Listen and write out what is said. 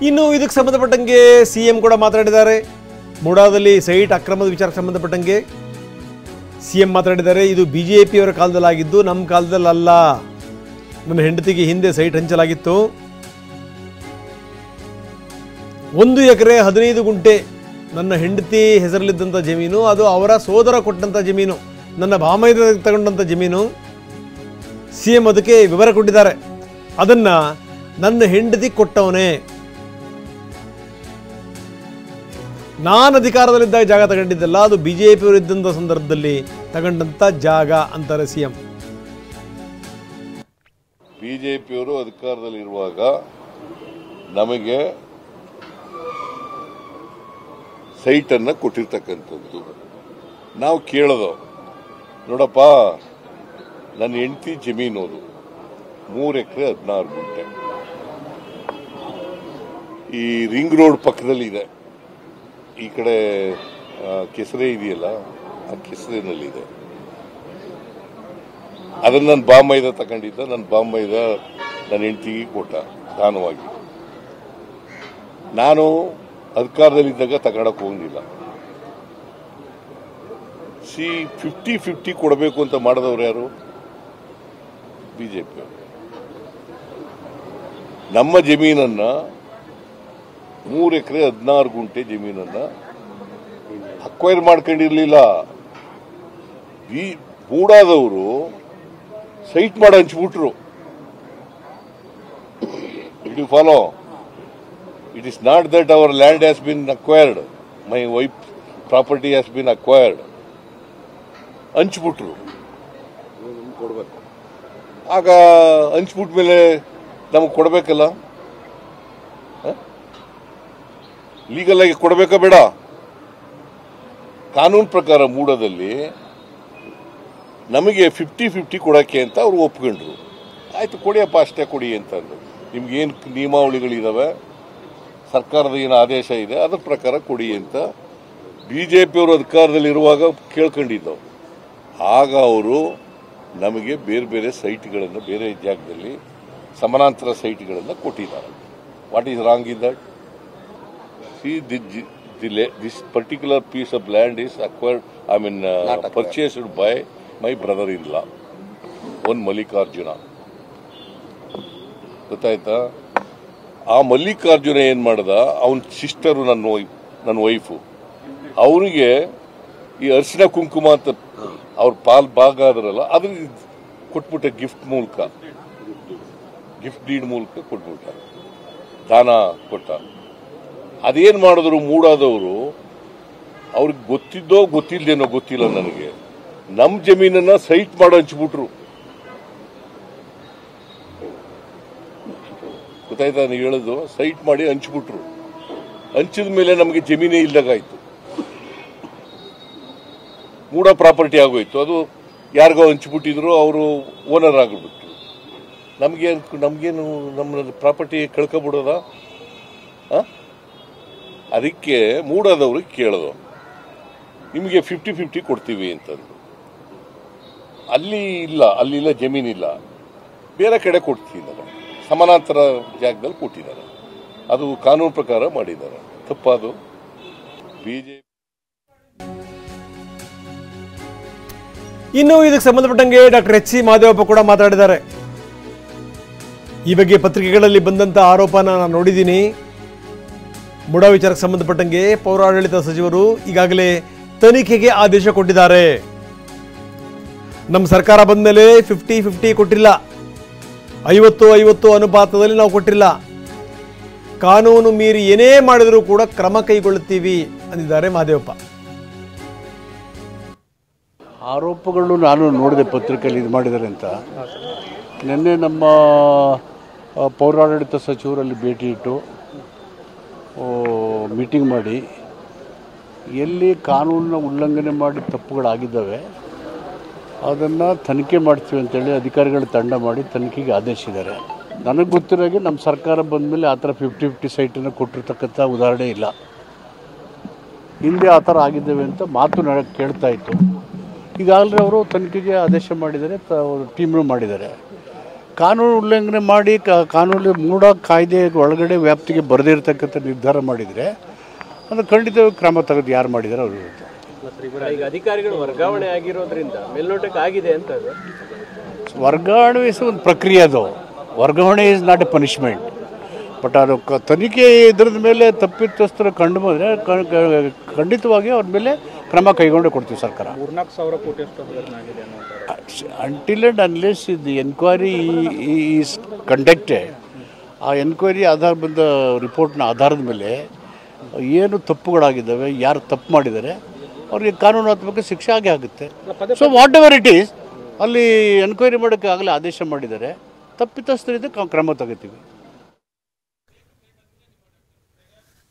ಇನ್ನು ಇದಕ್ಕೆ ಸಂಬಂಧಪಟ್ಟಂಗೆ ಸಿಎಂ ಕೂಡ ಮಾತಾಡಿದ್ದಾರೆ. ಮುಡಾದಲ್ಲಿ ಸೈಟ್ ಅಕ್ರಮದ ವಿಚಾರಕ್ಕೆ ಸಂಬಂಧಪಟ್ಟಂಗೆ ಸಿಎಂ ಮಾತಾಡಿದ್ದಾರೆ. ಇದು ಬಿಜೆಪಿಯವರ ಕಾಲದಲ್ಲಾಗಿದ್ದು, ನಮ್ಮ ಕಾಲದಲ್ಲಲ್ಲ. ನನ್ನ ಹೆಂಡತಿಗೆ ಹಿಂದೆ ಸೈಟ್ ಹಂಚಲಾಗಿತ್ತು. 1 ಎಕರೆ 15 ಗುಂಟೆ ನನ್ನ ಹೆಂಡತಿ ಹೆಸರಲ್ಲಿದ್ದಂಥ ಜಮೀನು. ಅದು ಅವರ ಸೋದರ ಕೊಟ್ಟಂಥ ಜಮೀನು, ನನ್ನ ಭಾಮೈದ ತಗೊಂಡಂಥ ಜಮೀನು. ಸಿಎಂ ಅದಕ್ಕೆ ವಿವರ ಕೊಟ್ಟಿದ್ದಾರೆ. ಅದನ್ನ ನನ್ನ ಹೆಂಡತಿ ಕೊಟ್ಟವನೇ, ನಾನು ಅಧಿಕಾರದಲ್ಲಿದ್ದಾಗ ಜಾಗ ತಗೊಂಡಿದ್ದಲ್ಲ, ಅದು ಬಿಜೆಪಿಯವರು ಇದ್ದಂಥ ಸಂದರ್ಭದಲ್ಲಿ ತಗೊಂಡಂಥ ಜಾಗ ಅಂತಾರೆ ಸಿಎಂ. ಬಿಜೆಪಿಯವರು ಅಧಿಕಾರದಲ್ಲಿರುವಾಗ ನಮಗೆ ಸೈಟನ್ನು ಕೊಟ್ಟಿರ್ತಕ್ಕಂಥದ್ದು. ನಾವು ಕೇಳೋದು, ನೋಡಪ್ಪ ನನ್ನ ಹೆಂಡತಿ ಜಮೀನು ಅದು 3 ಎಕರೆ 16 ಗುಂಟೆ ಈ ರಿಂಗ್ ರೋಡ್ ಪಕ್ಕದಲ್ಲಿ ಇದೆ. ಈ ಕಡೆ ಕೆಸರೆ ಇದೆಯಲ್ಲ, ಆ ಕೆಸರಿನಲ್ಲಿದೆ. ಅದನ್ನು ನನ್ನ ಬಾಂಬೈದ ತಗೊಂಡಿದ್ದ. ನನ್ನ ಬಾಂಬೈದ ನನ್ನ ಹೆಂಡತಿಗೆ ಕೊಟ್ಟ ದಾನವಾಗಿ. ನಾನು ಅಧಿಕಾರದಲ್ಲಿದ್ದಾಗ ತಗೊಳಕ್ ಹೋಗಿಲ್ಲ. 50-50 ಕೊಡಬೇಕು ಅಂತ ಮಾಡಿದವ್ರು ಯಾರು? ಬಿಜೆಪಿ. ನಮ್ಮ ಜಮೀನನ್ನ 3 ಎಕರೆ 16 ಗುಂಟೆ ಜಮೀನನ್ನ ಅಕ್ವೈರ್ ಮಾಡ್ಕೊಂಡಿರ್ಲಿಲ್ಲ. ಈ ಮೂಡಾದವರು ಸೈಟ್ ಮಾಡಿ ಹಂಚ್ಬಿಟ್ರು. It you follow? It is not that our land has been acquired. My wife's property has been acquired. ಹಂಚ್ಬಿಟ್ರು. ಆಗ ಹಂಚ್ಬಿಟ್ಟ ಮೇಲೆ ನಮಗೆ ಕೊಡಬೇಕಲ್ಲ, ಲೀಗಲ್ ಆಗಿ ಕೊಡಬೇಕಾ ಬೇಡ? ಕಾನೂನು ಪ್ರಕಾರ ಮೂಡದಲ್ಲಿ ನಮಗೆ 50-50 ಕೊಡಕ್ಕೆ ಅಂತ ಅವ್ರು ಒಪ್ಕೊಂಡ್ರು. ಆಯ್ತು ಕೊಡಿಯಪ್ಪ, ಅಷ್ಟೇ ಕೊಡಿ ಅಂತಂದ್ರು. ನಿಮ್ಗೇನು ನಿಯಮಾವಳಿಗಳಿದಾವೆ, ಸರ್ಕಾರದ ಏನು ಆದೇಶ ಇದೆ, ಅದ್ರ ಪ್ರಕಾರ ಕೊಡಿ ಅಂತ ಬಿಜೆಪಿಯವರು ಅಧಿಕಾರದಲ್ಲಿರುವಾಗ ಕೇಳ್ಕೊಂಡಿದ್ದವು. ಆಗ ಅವರು ನಮಗೆ ಬೇರೆ ಬೇರೆ ಸೈಟ್ಗಳನ್ನು, ಬೇರೆ ಜಾಗದಲ್ಲಿ ಸಮಾನಾಂತರ ಸೈಟ್ಗಳನ್ನು ಕೊಟ್ಟಿದ್ದಾರೆ. What is wrong in that? See, this particular piece of land is acquired, purchased by my brother-in-law, one Mallikarjuna. ಗೊತ್ತಾಯ್ತಾ? ಆ ಮಲ್ಲಿಕಾರ್ಜುನ ಏನ್ ಮಾಡ್ದ, ಅವನ ಸಿಸ್ಟರು ನನ್ನ ವೈಫು, ಅವನಿಗೆ ಈ ಅರಿಶಿನ ಕುಂಕುಮ ಅಂತ ಅವ್ರ ಪಾಲ್ ಭಾಗ ಆದ್ರಲ್ಲ, ಅದನ್ನ ಕೊಟ್ಬಿಟ್ಟ. ಗಿಫ್ಟ್ ಮೂಲಕ, ಗಿಫ್ಟ್ ಡೀಡ್ ಮೂಲಕ ಕೊಟ್ಬಿಟ್ಟ, ದಾನ ಕೊಟ್ಟ. ಅದೇನ್ ಮಾಡಿದ್ರು ಮೂಡಾದವರು, ಅವ್ರಿಗೆ ಗೊತ್ತಿದ್ದೋ ಗೊತ್ತಿಲ್ದೇನೋ ಗೊತ್ತಿಲ್ಲ ನನಗೆ, ನಮ್ಮ ಜಮೀನನ್ನ ಸೈಟ್ ಮಾಡಿ ಹಂಚ್ಬಿಟ್ರು. ಗೊತ್ತಾಯ್ತಾ? ನೀವು ಹೇಳೋದು, ಸೈಟ್ ಮಾಡಿ ಹಂಚ್ಬಿಟ್ರು. ಹಂಚಿದ ಮೇಲೆ ನಮಗೆ ಜಮೀನೇ ಇಲ್ಲದಾಗಾಯ್ತು, ಮೂಡ ಪ್ರಾಪರ್ಟಿ ಆಗೋಯ್ತು. ಅದು ಯಾರಿಗೋ ಹಂಚ್ಬಿಟ್ಟಿದ್ರು, ಅವರು ಓನರ್ ಆಗಿಬಿಟ್ರು. ನಮ್ಗೇನು ನಮ್ಮ ಪ್ರಾಪರ್ಟಿ ಕಳ್ಕೊಬಿಡೋದ? ಅದಕ್ಕೆ ಮೂಡಾದವ್ರಿಗೆ ಕೇಳೋದು, ನಿಮಗೆ 50-50 ಕೊಡ್ತೀವಿ ಅಂತಂದ್ರು. ಅಲ್ಲಿಲ್ಲ ಜಮೀನಿಲ್ಲ, ಬೇರೆ ಕಡೆ ಕೊಡ್ತಿದ್ದಾರೆ, ಸಮಾನಾಂತರ ಜಾಗದಲ್ಲಿ ಕೊಟ್ಟಿದ್ದಾರೆ. ಅದು ಕಾನೂನು ಪ್ರಕಾರ ಮಾಡಿದ್ದಾರೆ. ತಪ್ಪದು. ಬಿಜೆಪಿ ಇನ್ನು ಇದಕ್ಕೆ ಸಂಬಂಧಪಟ್ಟಂಗೆ ಡಾಕ್ಟರ್ ಎಚ್ ಸಿ ಮಹದೇವಪ್ಪ ಕೂಡ ಮಾತಾಡಿದ್ದಾರೆ. ಈ ಬಗ್ಗೆ ಪತ್ರಿಕೆಗಳಲ್ಲಿ ಬಂದಂತ ಆರೋಪನ ನಾನು ನೋಡಿದ್ದೀನಿ. ಮುಡಾ ವಿಚಾರಕ್ಕೆ ಸಂಬಂಧಪಟ್ಟಂಗೆ ಪೌರಾಡಳಿತ ಸಚಿವರು ಈಗಾಗಲೇ ತನಿಖೆಗೆ ಆದೇಶ ಕೊಟ್ಟಿದ್ದಾರೆ. ನಮ್ಮ ಸರ್ಕಾರ ಬಂದ ಮೇಲೆ 50-50 ಕೊಟ್ಟಿಲ್ಲ, 50-50 ಅನುಪಾತದಲ್ಲಿ ನಾವು ಕೊಟ್ಟಿಲ್ಲ. ಕಾನೂನು ಮೀರಿ ಏನೇ ಮಾಡಿದರೂ ಕೂಡ ಕ್ರಮ ಕೈಗೊಳ್ಳುತ್ತೀವಿ ಅಂದಿದ್ದಾರೆ ಮಹದೇವಪ್ಪ. ಆರೋಪಗಳು ನಾನು ನೋಡಿದೆ ಪತ್ರಿಕೆಯಲ್ಲಿ ಇದು ಮಾಡಿದ್ದಾರೆ ಅಂತ. ನಿನ್ನೆ ನಮ್ಮ ಪೌರಾಡಳಿತ ಸಚಿವರಲ್ಲಿ ಭೇಟಿ ಇಟ್ಟು ಮೀಟಿಂಗ್ ಮಾಡಿ, ಎಲ್ಲಿ ಕಾನೂನನ್ನ ಉಲ್ಲಂಘನೆ ಮಾಡಿ ತಪ್ಪುಗಳಾಗಿದ್ದಾವೆ ಅದನ್ನು ತನಿಖೆ ಮಾಡ್ತೀವಿ ಅಂತೇಳಿ ಅಧಿಕಾರಿಗಳ ತಂಡ ಮಾಡಿ ತನಿಖೆಗೆ ಆದೇಶಿದ್ದಾರೆ. ನನಗೆ ಗೊತ್ತಿರೋಗೆ ನಮ್ಮ ಸರ್ಕಾರ ಬಂದ ಮೇಲೆ ಆ ಥರ 50-50 ಸೈಟನ್ನು ಕೊಟ್ಟಿರ್ತಕ್ಕಂಥ ಉದಾಹರಣೆ ಇಲ್ಲ. ಹಿಂದೆ ಆ ಥರ ಆಗಿದ್ದೇವೆ ಅಂತ ಮಾತು ಕೇಳ್ತಾ ಇತ್ತು. ಈಗಾಗಲೇ ಅವರು ತನಿಖೆಗೆ ಆದೇಶ ಮಾಡಿದ್ದಾರೆ, ಟೀಮ್ನು ಮಾಡಿದ್ದಾರೆ. ಕಾನೂನು ಉಲ್ಲಂಘನೆ ಮಾಡಿ ಕಾನೂನು ಮೂಢ ಕಾಯ್ದೆ ಒಳಗಡೆ ವ್ಯಾಪ್ತಿಗೆ ಬರದೇ ಇರತಕ್ಕಂಥ ನಿರ್ಧಾರ ಮಾಡಿದರೆ ಅದು ಖಂಡಿತವಾಗಿ ಕ್ರಮ ತೆಗೆದು ಯಾರು ಮಾಡಿದ್ದಾರೆ ಅವರು ಇರುತ್ತೆ. ಈಗ ಅಧಿಕಾರಿಗಳು ವರ್ಗಾವಣೆ ಆಗಿರೋದ್ರಿಂದ ಮೇಲ್ನೋಟಕ್ಕೆ ಆಗಿದೆ ಅಂತ ವರ್ಗಾವಣೆ ಒಂದು ಪ್ರಕ್ರಿಯೆ, ಅದು ವರ್ಗಾವಣೆ is not A punishment. But ಅದು ತನಿಖೆ ಇದರದ ಮೇಲೆ ತಪ್ಪಿತಸ್ಥರು ಕಂಡು ಬಂದರೆ ಖಂಡಿತವಾಗಿ ಅವ್ರ ಮೇಲೆ ಕ್ರಮ ಕೈಗೊಂಡು ಕೊಡ್ತೀವಿ ಸರ್ಕಾರ. 4,000 ಕೋಟಿ until and unless the enquiry is conducted, ಆ ಎನ್ಕ್ವೈರಿ ಆಧಾರ ಬಂದ ರಿಪೋರ್ಟ್ನ ಆಧಾರದ ಮೇಲೆ ಏನು ತಪ್ಪುಗಳಾಗಿದ್ದಾವೆ, ಯಾರು ತಪ್ಪು ಮಾಡಿದ್ದಾರೆ ಅವ್ರಿಗೆ ಕಾನೂನಾತ್ಮಕ ಶಿಕ್ಷೆ ಆಗೇ ಆಗುತ್ತೆ. So what ever it is ಅಲ್ಲಿ ಎನ್ಕ್ವೈರಿ ಮಾಡೋಕ್ಕೆ ಆಗಲೇ ಆದೇಶ ಮಾಡಿದ್ದಾರೆ, ತಪ್ಪಿತಸ್ಥರಿದ್ದ ಕ್ರಮ ತಗೋತೀವಿ.